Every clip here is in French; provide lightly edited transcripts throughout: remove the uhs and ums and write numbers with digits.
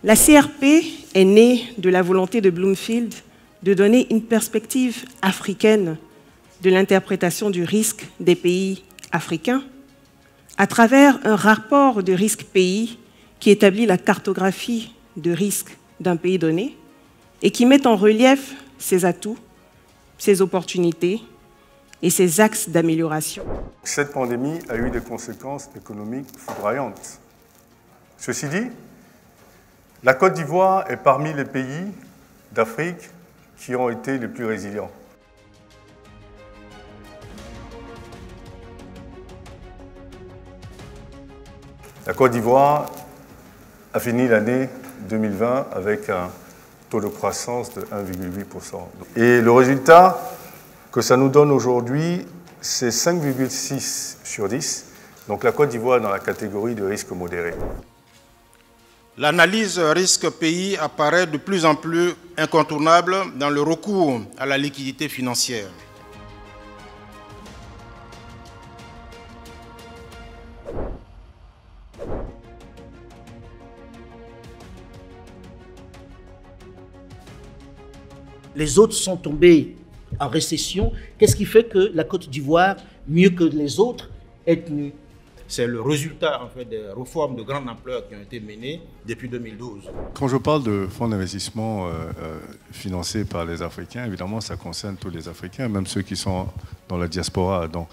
La CRP est née de la volonté de Bloomfield de donner une perspective africaine de l'interprétation du risque des pays africains à travers un rapport de risque pays qui établit la cartographie de risque d'un pays donné et qui met en relief ses atouts, ses opportunités et ses axes d'amélioration. Cette pandémie a eu des conséquences économiques foudroyantes. Ceci dit, la Côte d'Ivoire est parmi les pays d'Afrique qui ont été les plus résilients. La Côte d'Ivoire a fini l'année 2020 avec un taux de croissance de 1,8%. Et le résultat que ça nous donne aujourd'hui, c'est 5,6 sur 10. Donc la Côte d'Ivoire est dans la catégorie de risque modéré. L'analyse risque pays apparaît de plus en plus incontournable dans le recours à la liquidité financière. Les autres sont tombés en récession. Qu'est-ce qui fait que la Côte d'Ivoire, mieux que les autres, est tenue? C'est le résultat en fait, des réformes de grande ampleur qui ont été menées depuis 2012. Quand je parle de fonds d'investissement financés par les Africains, évidemment, ça concerne tous les Africains, même ceux qui sont dans la diaspora. Donc,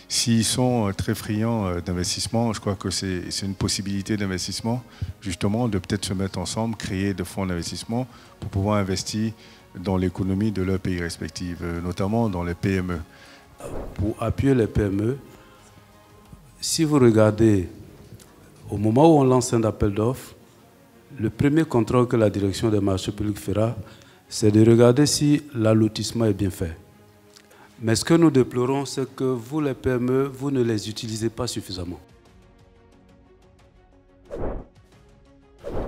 s'ils sont très friands d'investissement, je crois que c'est une possibilité d'investissement, justement, de peut-être se mettre ensemble, créer des fonds d'investissement pour pouvoir investir dans l'économie de leurs pays respectifs, notamment dans les PME. Pour appuyer les PME, si vous regardez, au moment où on lance un appel d'offres, le premier contrôle que la direction des marchés publics fera, c'est de regarder si l'allotissement est bien fait. Mais ce que nous déplorons, c'est que vous, les PME, vous ne les utilisez pas suffisamment.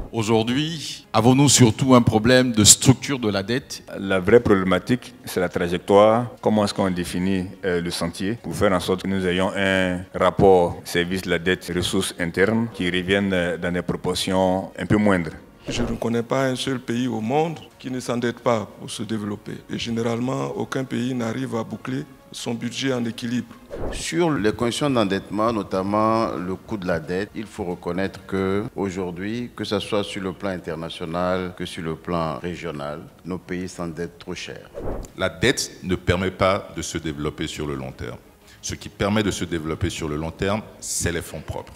Aujourd'hui, avons-nous surtout un problème de structure de la dette? La vraie problématique, c'est la trajectoire. Comment est-ce qu'on définit le sentier pour faire en sorte que nous ayons un rapport service de la dette ressources internes qui reviennent dans des proportions un peu moindres. Je ne connais pas un seul pays au monde qui ne s'endette pas pour se développer. Et généralement, aucun pays n'arrive à boucler son budget en équilibre. Sur les conditions d'endettement, notamment le coût de la dette, il faut reconnaître qu'aujourd'hui, que ce soit sur le plan international que sur le plan régional, nos pays s'endettent trop cher. La dette ne permet pas de se développer sur le long terme. Ce qui permet de se développer sur le long terme, c'est les fonds propres.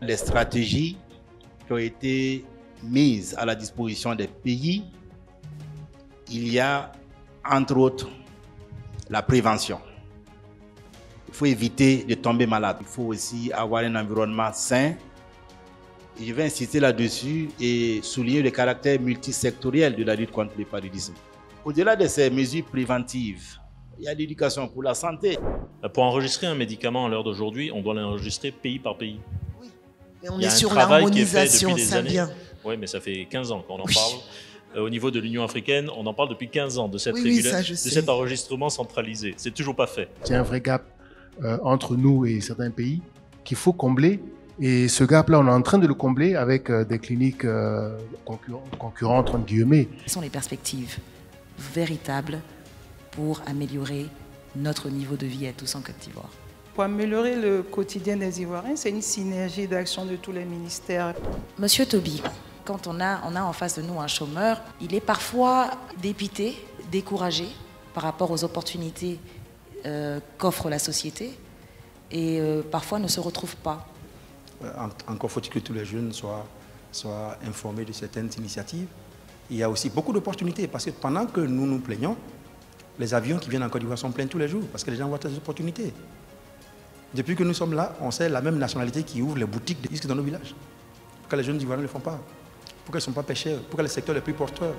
Les stratégies qui ont été mises à la disposition des pays, il y a entre autres la prévention. Il faut éviter de tomber malade. Il faut aussi avoir un environnement sain. Et je vais insister là-dessus et souligner le caractère multisectoriel de la lutte contre le paludisme. Au-delà de ces mesures préventives, il y a l'éducation pour la santé. Pour enregistrer un médicament à l'heure d'aujourd'hui, on doit l'enregistrer pays par pays. Oui, mais on est sur l'harmonisation, ça vient. Oui, mais ça fait 15 ans qu'on en parle. Au niveau de l'Union africaine, on en parle depuis 15 ans de cette de cet enregistrement centralisé. C'est toujours pas fait. Il y a un vrai gap entre nous et certains pays qu'il faut combler. Et ce gap-là, on est en train de le combler avec des cliniques concurrentes, entre guillemets. Quelles sont les perspectives véritables pour améliorer notre niveau de vie à tous en Côte d'Ivoire? Pour améliorer le quotidien des Ivoiriens, c'est une synergie d'action de tous les ministères. Monsieur Toby, quand on a en face de nous un chômeur, il est parfois dépité, découragé par rapport aux opportunités qu'offre la société et parfois ne se retrouve pas. Encore faut-il que tous les jeunes soient informés de certaines initiatives. Il y a aussi beaucoup d'opportunités parce que pendant que nous nous plaignons, les avions qui viennent en Côte d'Ivoire sont pleins tous les jours parce que les gens voient des opportunités. Depuis que nous sommes là, on sait la même nationalité qui ouvre les boutiques de disques dans nos villages. Pourquoi les jeunes Ivoiriens ne le font pas? Pourquoi ils ne sont pas pêcheurs? Pourquoi les secteurs les plus porteurs?